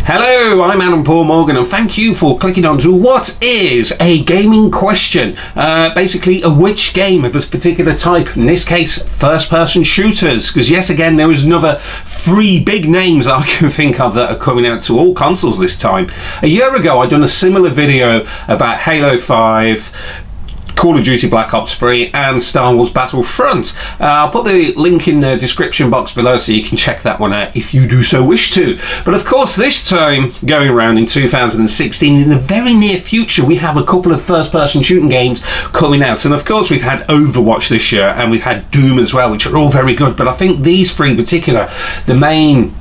Hello, I'm Adam Paul Morgan, and thank you for clicking on to what is a gaming question. Basically, a which game of this particular type, in this case, first-person shooters, because yes, again, there is another 3 big names that I can think of that are coming out to all consoles this time. A year ago, I'd done a similar video about Halo 5, Call of Duty Black Ops 3 and Star Wars Battlefront. I'll put the link in the description box below so you can check that one out if you do so wish to. But of course, this time going around in 2016, in the very near future, we have a couple of first-person shooting games coming out. And of course, we've had Overwatch this year and we've had Doom as well, which are all very good. But I think these 3 in particular, the main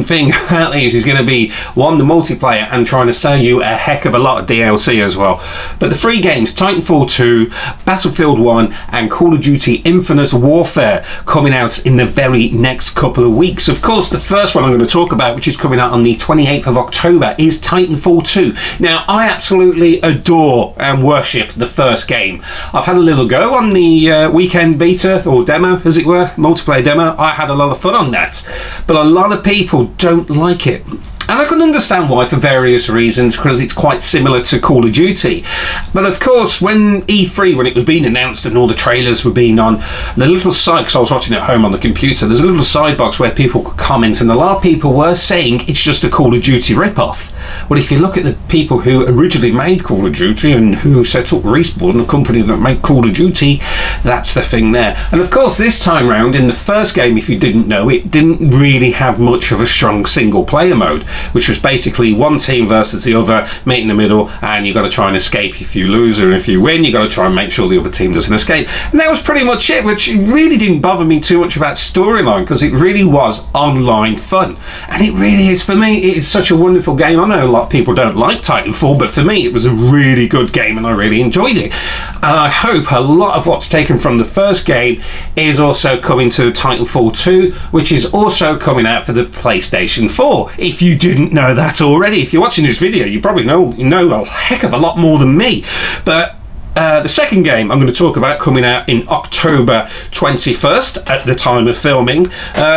thing about these is going to be, one, the multiplayer and trying to sell you a heck of a lot of DLC as well. But the 3 games, Titanfall 2, Battlefield 1 and Call of Duty Infinite Warfare, coming out in the very next couple of weeks. Of course, the first one I'm going to talk about, which is coming out on the 28th of October, is Titanfall 2. Now, I absolutely adore and worship the first game. I've had a little go on the weekend beta, or demo as it were, multiplayer demo. I had a lot of fun on that, but a lot of people don't like it. And I can understand why, for various reasons, because it's quite similar to Call of Duty. But of course, when E3, when it was being announced and all the trailers were being on, the little side, because I was watching at home on the computer, there's a little side box where people could comment, and a lot of people were saying it's just a Call of Duty rip-off. Well, if you look at the people who originally made Call of Duty and who set up Respawn, the company that made Call of Duty, that's the thing there. And of course, this time round, in the first game, if you didn't know, it didn't really have much of a strong single-player mode, which was basically one team versus the other, meet in the middle, and you've got to try and escape. If you lose or if you win, you've got to try and make sure the other team doesn't escape. And that was pretty much it, which really didn't bother me too much about storyline, because it really was online fun. And it really is, for me, it is such a wonderful game. I know a lot of people don't like Titanfall, but for me, it was a really good game and I really enjoyed it. And I hope a lot of what's taken from the first game is also coming to Titanfall 2, which is also coming out for the PlayStation 4. If you didn't know that already, if you're watching this video, you probably know a heck of a lot more than me. But the second game I'm going to talk about, coming out in October 21st at the time of filming,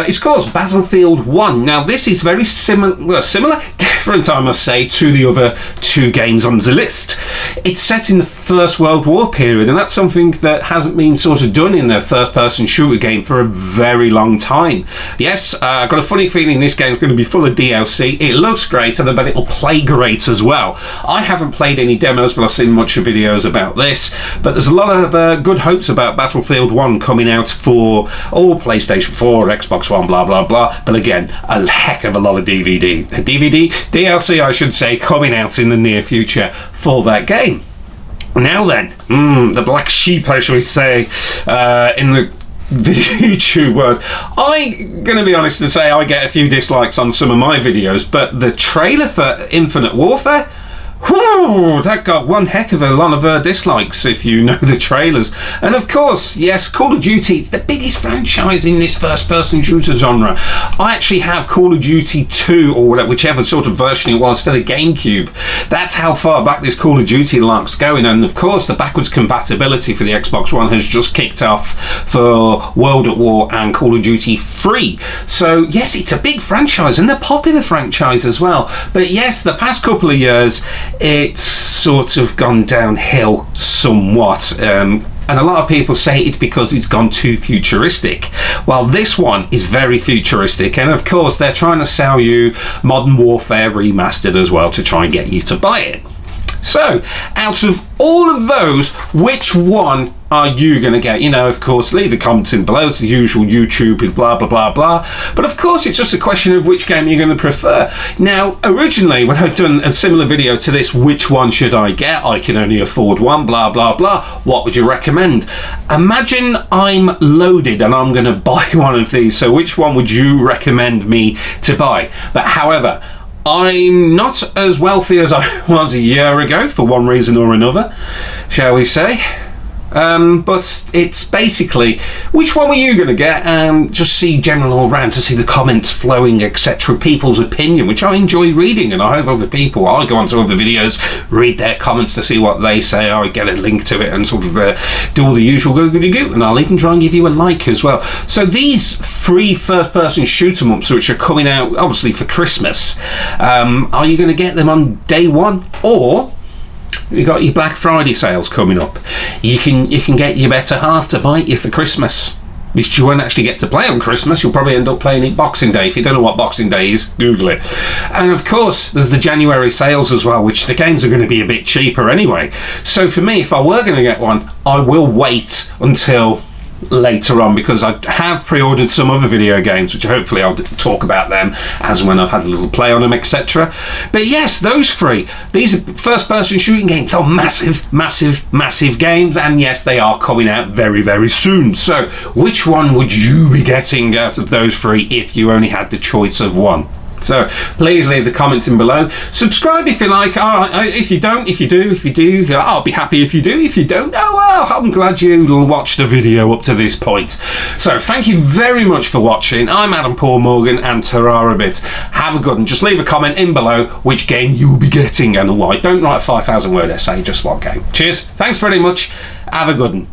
is called Battlefield 1. Now, this is very similar, different I must say, to the other 2 games on the list. It's set in the First World War period, and that's something that hasn't been sort of done in a first-person shooter game for a very long time. Yes, I've got a funny feeling this game's going to be full of DLC. It looks great, and I bet it'll play great as well. I haven't played any demos, but I've seen much of videos about this. But there's a lot of good hopes about Battlefield 1 coming out for all PlayStation 4, Xbox One, blah blah blah. But again, a heck of a lot of DLC I should say, coming out in the near future for that game. Now then, the black sheep, I shall say, in the YouTube world. I'm going to be honest and say I get a few dislikes on some of my videos, but the trailer for Infinite Warfare, whew, that got one heck of a lot of dislikes if you know the trailers. And of course, yes, Call of Duty, it's the biggest franchise in this first-person shooter genre. I actually have Call of Duty 2, or whichever sort of version it was, for the GameCube. That's how far back this Call of Duty lark's going. And of course, the backwards compatibility for the Xbox One has just kicked off for World at War and Call of Duty 3. So yes, it's a big franchise and a popular franchise as well. But yes, the past couple of years, it's sort of gone downhill somewhat. And a lot of people say it's because it's gone too futuristic. Well, this one is very futuristic, and of course they're trying to sell you Modern Warfare Remastered as well to try and get you to buy it. So, out of all of those, which one are you going to get? You know, of course, leave the comments in below. It's the usual YouTube with blah, blah, blah, blah. But of course, it's just a question of which game you're going to prefer. Now, originally, when I'd done a similar video to this, which one should I get? I can only afford one, blah, blah, blah. What would you recommend? Imagine I'm loaded and I'm going to buy one of these. So which one would you recommend me to buy? But however, I'm not as wealthy as I was a year ago, for one reason or another, shall we say. But it's basically, which one were you going to get? And just see general all round, to see the comments flowing, etc., people's opinion, which I enjoy reading, and I hope other people, I go onto other videos, read their comments to see what they say, I get a link to it and sort of do all the usual googly-goo, and I'll even try and give you a like as well. So these free first-person shoot-em-ups, which are coming out obviously for Christmas, are you going to get them on day one, or you got your Black Friday sales coming up? You can get your better half to bite you for Christmas, which you won't actually get to play on Christmas. You'll probably end up playing it Boxing Day. If you don't know what Boxing Day is, Google it. And of course, there's the January sales as well, which the games are going to be a bit cheaper anyway. So for me, if I were going to get one, I will wait until later on, because I have pre-ordered some other video games, which hopefully I'll talk about them as when I've had a little play on them, etc. But yes, those three, these are first-person shooting games. They're massive games, and yes, they are coming out very, very soon. So which one would you be getting out of those three if you only had the choice of one? So please leave the comments in below. Subscribe if you like. If you don't, if you do, I'll be happy if you do. If you don't, oh well, I'm glad you watched the video up to this point. So thank you very much for watching. I'm Adam Paul Morgan and Terrarabit. Have a good one. Just leave a comment in below which game you'll be getting and why. Don't write a 5,000 word essay, just one game. Cheers. Thanks very much. Have a good one.